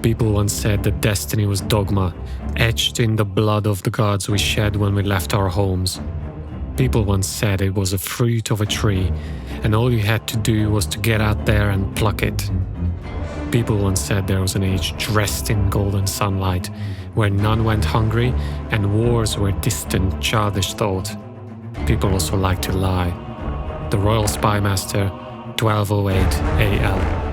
People once said that destiny was dogma, etched in the blood of the gods we shed when we left our homes. People once said it was a fruit of a tree, and all you had to do was to get out there and pluck it. People once said there was an age dressed in golden sunlight, where none went hungry and wars were distant, childish thought. People also like to lie. The Royal Spymaster, 1208 AL.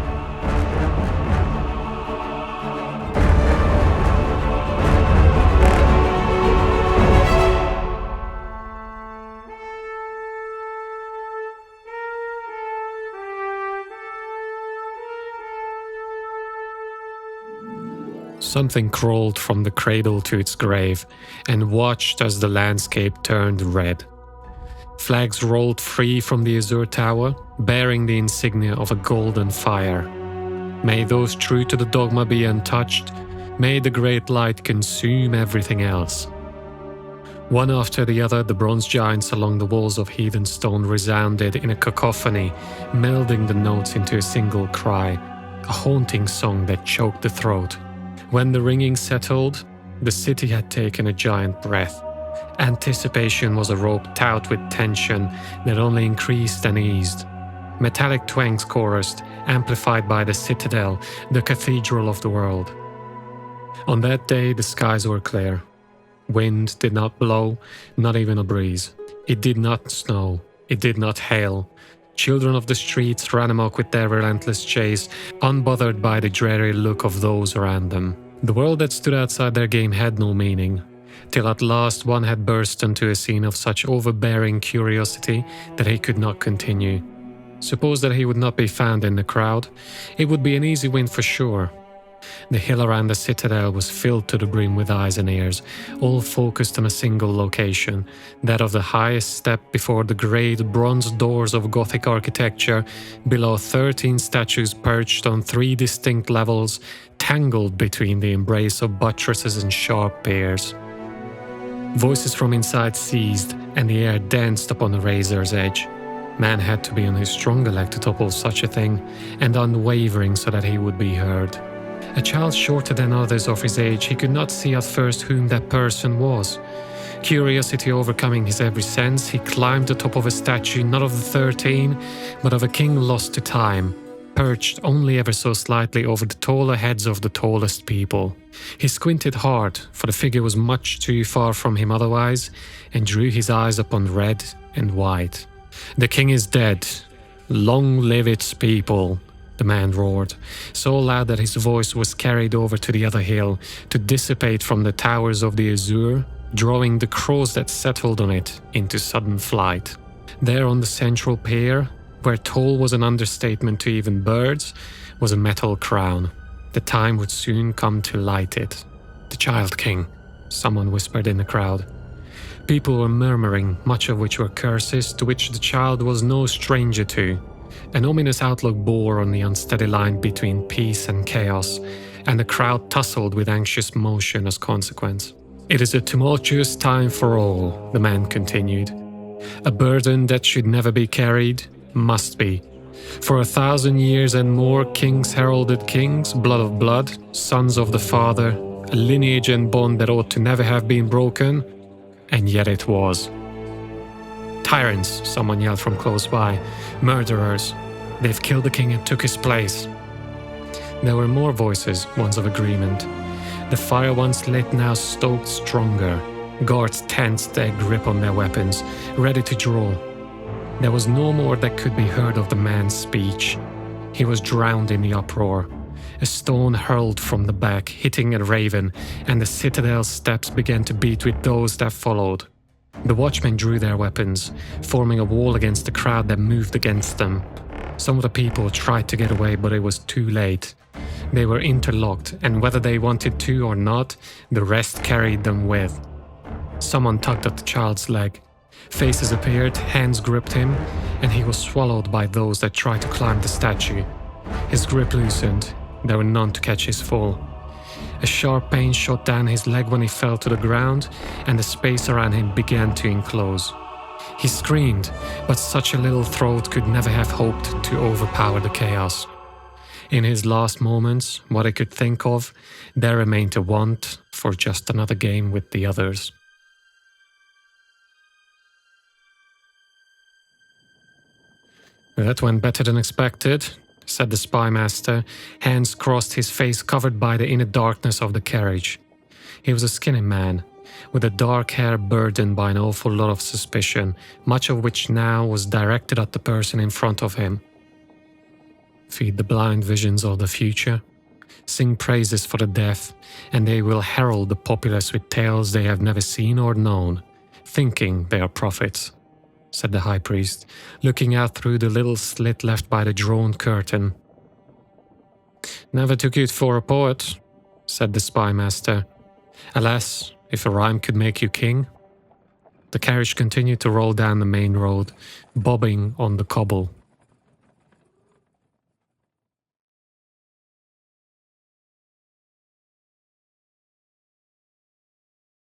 Something crawled from the cradle to its grave and watched as the landscape turned red. Flags rolled free from the azure tower, bearing the insignia of a golden fire. May those true to the dogma be untouched. May the great light consume everything else. One after the other, the bronze giants along the walls of heathen stone resounded in a cacophony, melding the notes into a single cry, a haunting song that choked the throat. When the ringing settled, the city had taken a giant breath. Anticipation was a rope taut with tension that only increased and eased. Metallic twangs chorused, amplified by the citadel, the cathedral of the world. On that day, the skies were clear. Wind did not blow, not even a breeze. It did not snow. It did not hail. Children of the streets ran amok with their relentless chase, unbothered by the dreary look of those around them. The world that stood outside their game had no meaning, till at last one had burst into a scene of such overbearing curiosity that he could not continue. Suppose that he would not be found in the crowd, it would be an easy win for sure. The hill around the citadel was filled to the brim with eyes and ears, all focused on a single location, that of the highest step before the great bronze doors of Gothic architecture, below 13 statues perched on 3 distinct levels, tangled between the embrace of buttresses and sharp piers. Voices from inside ceased, and the air danced upon the razor's edge. Man had to be on his stronger leg to topple such a thing, and unwavering so that he would be heard. A child shorter than others of his age, he could not see at first whom that person was. Curiosity overcoming his every sense, he climbed the top of a statue not of the 13, but of a king lost to time, perched only ever so slightly over the taller heads of the tallest people. He squinted hard, for the figure was much too far from him otherwise, and drew his eyes upon red and white. "The king is dead. Long live its people," the man roared, so loud that his voice was carried over to the other hill, to dissipate from the towers of the azure, drawing the crows that settled on it into sudden flight. There on the central pier, where tall was an understatement to even birds, was a metal crown. The time would soon come to light it. "The Child King," someone whispered in the crowd. People were murmuring, much of which were curses, to which the child was no stranger to. An ominous outlook bore on the unsteady line between peace and chaos, and the crowd tussled with anxious motion as consequence. "It is a tumultuous time for all," the man continued. "A burden that should never be carried, must be. For 1,000 years and more, kings heralded kings, blood of blood, sons of the Father, a lineage and bond that ought to never have been broken, and yet it was. Tyrants, someone yelled from close by. Murderers. They've killed the king and took his place. There were more voices, ones of agreement. The fire once lit now stoked stronger. Guards tensed their grip on their weapons, ready to draw. There was no more that could be heard of the man's speech. He was drowned in the uproar. A stone hurled from the back, hitting a raven, and the citadel steps began to beat with those that followed. The watchmen drew their weapons, forming a wall against the crowd that moved against them. Some of the people tried to get away, but it was too late. They were interlocked, and whether they wanted to or not, the rest carried them with. Someone tugged at the child's leg. Faces appeared, hands gripped him, and he was swallowed by those that tried to climb the statue. His grip loosened. There were none to catch his fall. A sharp pain shot down his leg when he fell to the ground, and the space around him began to enclose. He screamed, but such a little throat could never have hoped to overpower the chaos. In his last moments, what he could think of, there remained a want for just another game with the others. That went better than expected, said the spymaster, hands crossed, his face covered by the inner darkness of the carriage. He was a skinny man, with a dark hair burdened by an awful lot of suspicion, much of which now was directed at the person in front of him. Feed the blind visions of the future, sing praises for the deaf, and they will herald the populace with tales they have never seen or known, thinking they are prophets, said the high priest, looking out through the little slit left by the drawn curtain. Never took you for a poet, said the spymaster. Alas, if a rhyme could make you king. The carriage continued to roll down the main road, bobbing on the cobble.